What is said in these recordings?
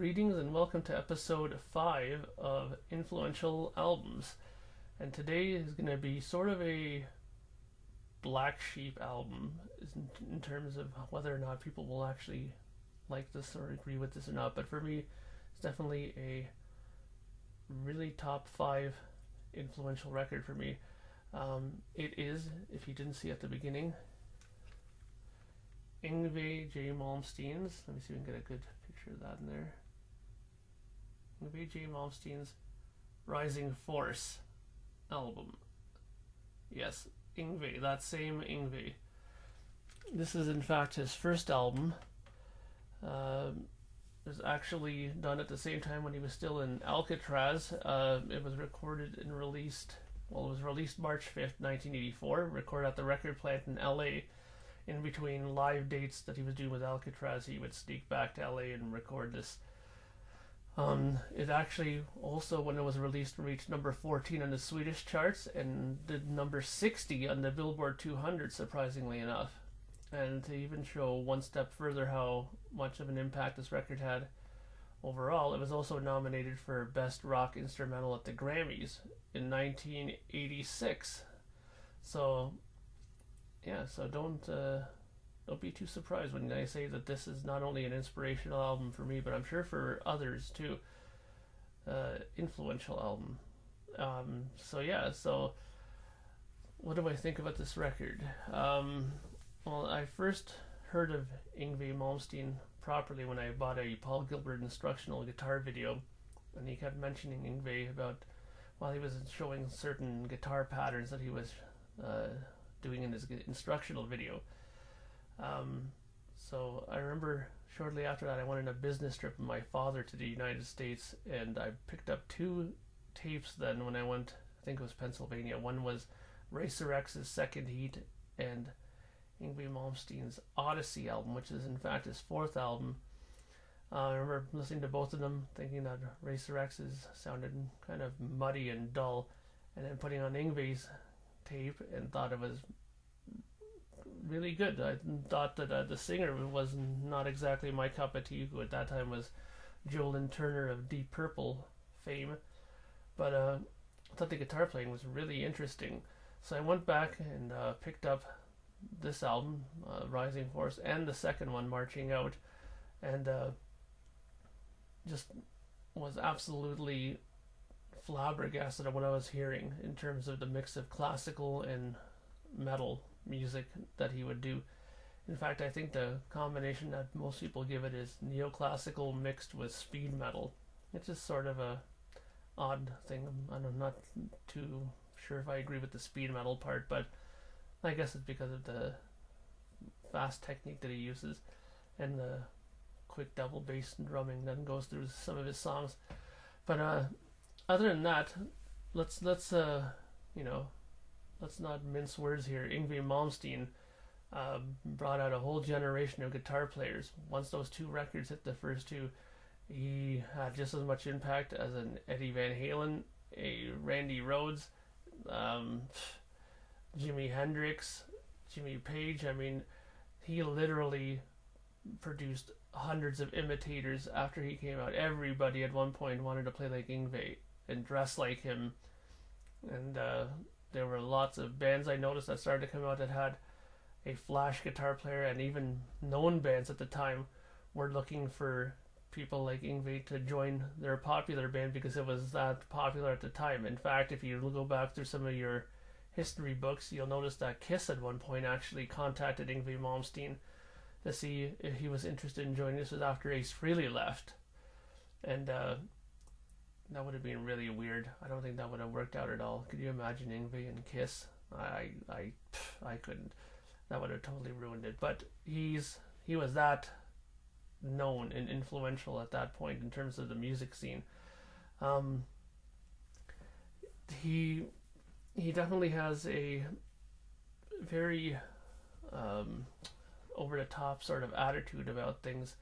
Greetings and welcome to episode 5 of Influential Albums. And today is going to be sort of a black sheep album in terms of whether or not people will actually like this or agree with this or not. But for me, it's definitely a really top 5 influential record for me. It is, if you didn't see at the beginning, Yngwie Malmsteens. Let me see if we can get a good picture of that in there. Yngwie Malmsteens' Rising Force album. Yes, Yngwie, that same Yngwie. This is in fact his first album. It was actually done at the same time when he was still in Alcatraz. It was recorded and released, well, it was released March 5th, 1984, recorded at the record plant in LA. In between live dates that he was doing with Alcatraz, he would sneak back to LA and record this. It actually also, when it was released, reached number 14 on the Swedish charts and did number 60 on the Billboard 200, surprisingly enough. And to even show one step further how much of an impact this record had overall, it was also nominated for Best Rock Instrumental at the Grammys in 1986. So yeah, so don't be too surprised when I say that this is not only an inspirational album for me, but I'm sure for others too. Influential album. So what do I think about this record? Well, I first heard of Yngwie Malmsteen properly when I bought a Paul Gilbert instructional guitar video, and he kept mentioning Yngwie about while he was showing certain guitar patterns that he was doing in his instructional video. So I remember shortly after that I went on a business trip with my father to the United States, and I picked up 2 tapes then when I went, I think it was Pennsylvania. One was Racer X's Second Heat and Yngwie Malmsteen's Odyssey album, which is in fact his 4th album. I remember listening to both of them, thinking that Racer X's sounded kind of muddy and dull, and then putting on Yngwie's tape and thought it was really good. I thought that the singer was not exactly my cup of tea, who at that time was Joel Turner of Deep Purple fame, but I thought the guitar playing was really interesting. So I went back and picked up this album, Rising Force, and the second one, Marching Out, and just was absolutely flabbergasted at what I was hearing in terms of the mix of classical and metal music that he would do. In fact, I think the combination that most people give it is neoclassical mixed with speed metal. It's just sort of a odd thing. I'm not too sure if I agree with the speed metal part, but I guess it's because of the fast technique that he uses and the quick double bass drumming that goes through some of his songs. But other than that, let's not mince words here. Yngwie Malmsteen brought out a whole generation of guitar players. Once those 2 records hit, the first 2, he had just as much impact as an Eddie Van Halen, a Randy Rhoads, Jimi Hendrix, Jimmy Page. I mean, he literally produced hundreds of imitators after he came out. Everybody at one point wanted to play like Yngwie and dress like him, and there were lots of bands I noticed that started to come out that had a flash guitar player, and even known bands at the time were looking for people like Yngwie to join their popular band because it was that popular at the time. In fact, if you go back through some of your history books, you'll notice that Kiss at one point actually contacted Yngwie Malmsteen to see if he was interested in joining. This was after Ace Frehley left, and that would have been really weird. I don't think that would have worked out at all. Could you imagine Yngwie and Kiss? I couldn't. That would have totally ruined it. But he was that known and influential at that point in terms of the music scene. He definitely has a very over the top sort of attitude about things.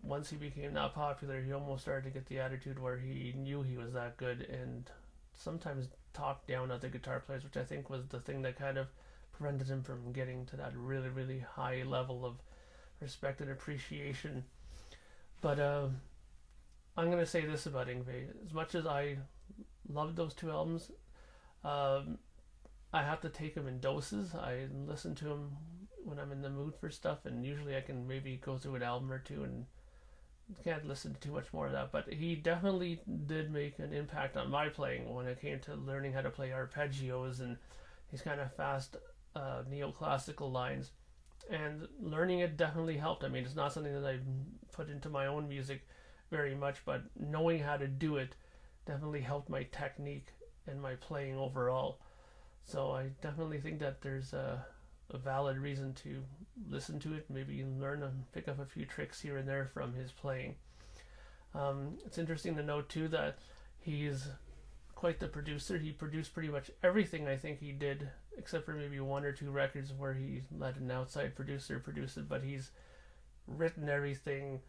Once he became that popular, he almost started to get the attitude where he knew he was that good and sometimes talked down other guitar players, which I think was the thing that kind of prevented him from getting to that really, really high level of respect and appreciation. But I'm gonna say this about Yngwie: as much as I loved those two albums, um, I have to take them in doses. I listen to them when I'm in the mood for stuff, and usually I can maybe go through an album or two and can't listen to too much more of that. But he definitely did make an impact on my playing when it came to learning how to play arpeggios and these kind of fast neoclassical lines. And learning it definitely helped. I mean, it's not something that I put into my own music very much, but knowing how to do it definitely helped my technique and my playing overall. So I definitely think that there's a valid reason to listen to it, maybe learn and pick up a few tricks here and there from his playing. It's interesting to note too that he's quite the producer. He produced pretty much everything I think he did, except for maybe one or two records where he let an outside producer produce it, but he's written everything,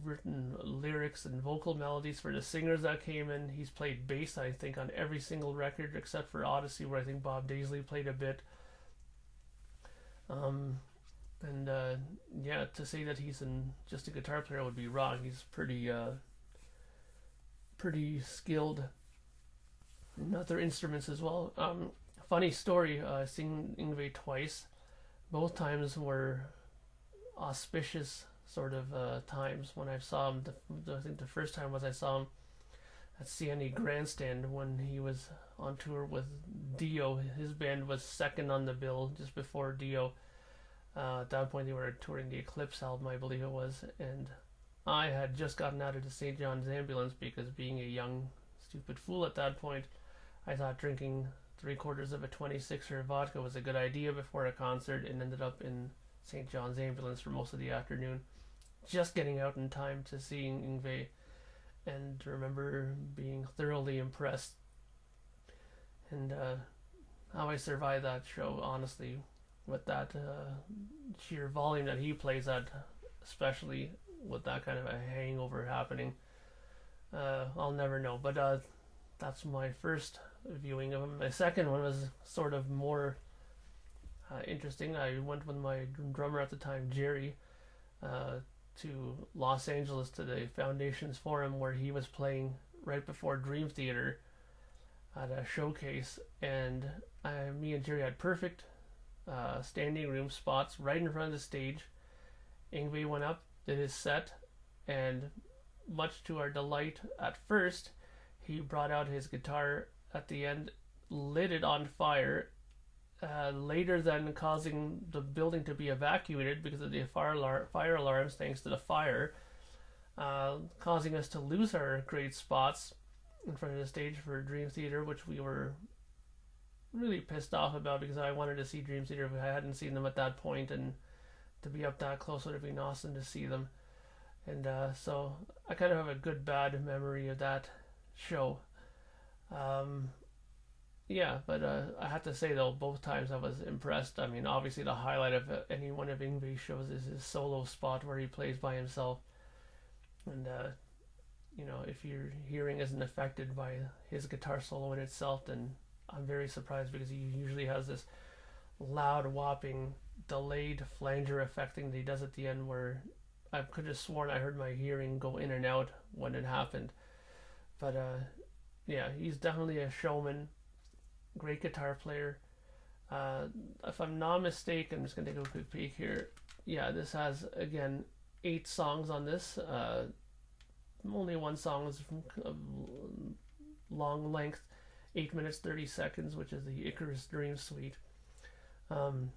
written lyrics and vocal melodies for the singers that came in. He's played bass, I think, on every single record except for Odyssey, where I think Bob Daisley played a bit. And yeah, to say that he's just a guitar player would be wrong. He's pretty skilled in other instruments as well. Funny story, I've seen Yngwie twice. Both times were auspicious sort of times when I saw him. I think the first time was I saw him at CNE Grandstand when he was on tour with Dio. His band was second on the bill just before Dio. At that point they were touring the Eclipse album, I believe it was, and I had just gotten out of the St. John's Ambulance because, being a young stupid fool at that point, I thought drinking 3/4 of a 26er vodka was a good idea before a concert, and ended up in St. John's Ambulance for most of the afternoon, just getting out in time to see Yngwie, and remember being thoroughly impressed. And how I survived that show, honestly, with that sheer volume that he plays at, especially with that kind of a hangover happening, I'll never know. But that's my first viewing of him. My second one was sort of more interesting. I went with my drummer at the time, Jerry, to Los Angeles to the Foundations Forum, where he was playing right before Dream Theater at a showcase, and me and Jerry had perfect standing room spots right in front of the stage. Yngwie went up, did his set, and much to our delight at first, he brought out his guitar at the end, lit it on fire, later then causing the building to be evacuated because of the fire alarms thanks to the fire, causing us to lose our great spots in front of the stage for Dream Theater, which we were really pissed off about because I wanted to see Dream Theater if I hadn't seen them at that point, and to be up that close would have been awesome to see them. And so I kind of have a good bad memory of that show. Yeah, but I have to say though, both times I was impressed. I mean, obviously the highlight of any one of Yngwie's shows is his solo spot where he plays by himself. And if your hearing isn't affected by his guitar solo in itself, then I'm very surprised, because he usually has this loud, whopping, delayed flanger effect thing that he does at the end, where I could have sworn I heard my hearing go in and out when it happened. But yeah, he's definitely a showman, great guitar player. If I'm not mistaken, I'm just gonna take a quick peek here. Yeah, this has, again, 8 songs on this. Only one song is long length, 8 minutes 30 seconds, which is the Icarus Dream Suite. And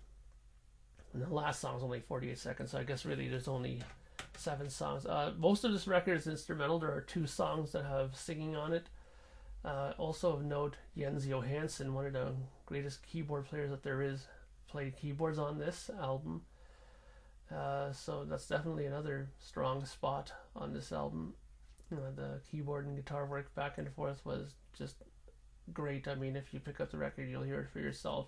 the last song is only 48 seconds, so I guess really there's only 7 songs. Most of this record is instrumental. There are 2 songs that have singing on it. Also of note, Jens Johansson, one of the greatest keyboard players that there is, played keyboards on this album. So that's definitely another strong spot on this album. The keyboard and guitar work back and forth was just great. I mean, if you pick up the record, you'll hear it for yourself.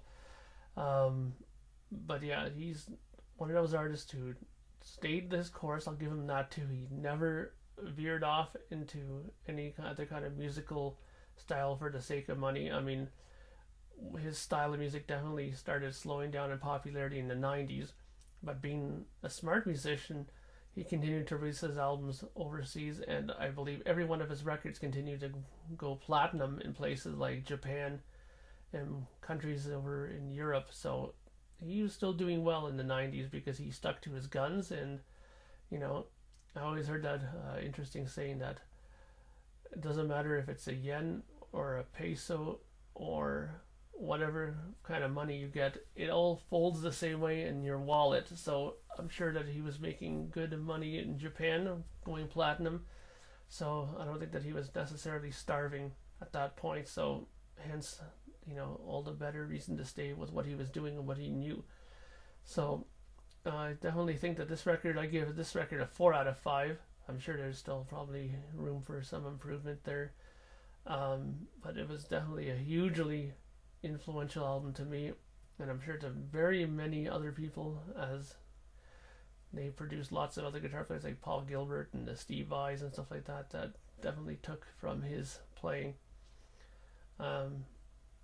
But yeah, he's one of those artists who stayed this course. I'll give him that too. He never veered off into any other kind of musical style for the sake of money. I mean, his style of music definitely started slowing down in popularity in the 90s, but being a smart musician, he continued to release his albums overseas, and I believe every one of his records continued to go platinum in places like Japan and countries over in Europe. So he was still doing well in the 90s because he stuck to his guns. And you know, I always heard that interesting saying that it doesn't matter if it's a yen or a peso or whatever kind of money you get, it all folds the same way in your wallet. So I'm sure that he was making good money in Japan, going platinum. So I don't think that he was necessarily starving at that point. So hence, all the better reason to stay with what he was doing and what he knew. So I definitely think that this record, I give this record a 4 out of 5. I'm sure there's still probably room for some improvement there. But it was definitely a hugely influential album to me, and I'm sure to very many other people, as they produced lots of other guitar players like Paul Gilbert and the Steve Vais and stuff like that, that definitely took from his playing. And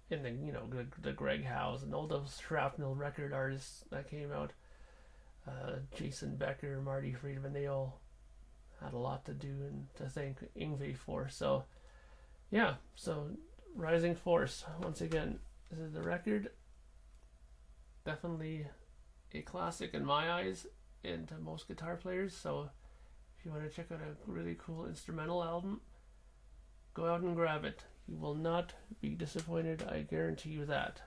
then, the Greg Howes and all those Shrapnel record artists that came out, Jason Becker, Marty Friedman, they all had a lot to do and to thank Yngwie for. So yeah, so Rising Force, once again, this is the record. Definitely a classic in my eyes and to most guitar players. So if you want to check out a really cool instrumental album, go out and grab it. You will not be disappointed, I guarantee you that.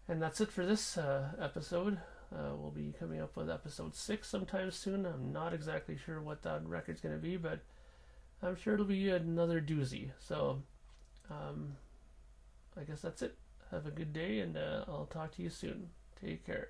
And that's it for this episode. We'll be coming up with episode 6 sometime soon. I'm not exactly sure what that record's going to be, but I'm sure it'll be another doozy. So I guess that's it. Have a good day, and I'll talk to you soon. Take care.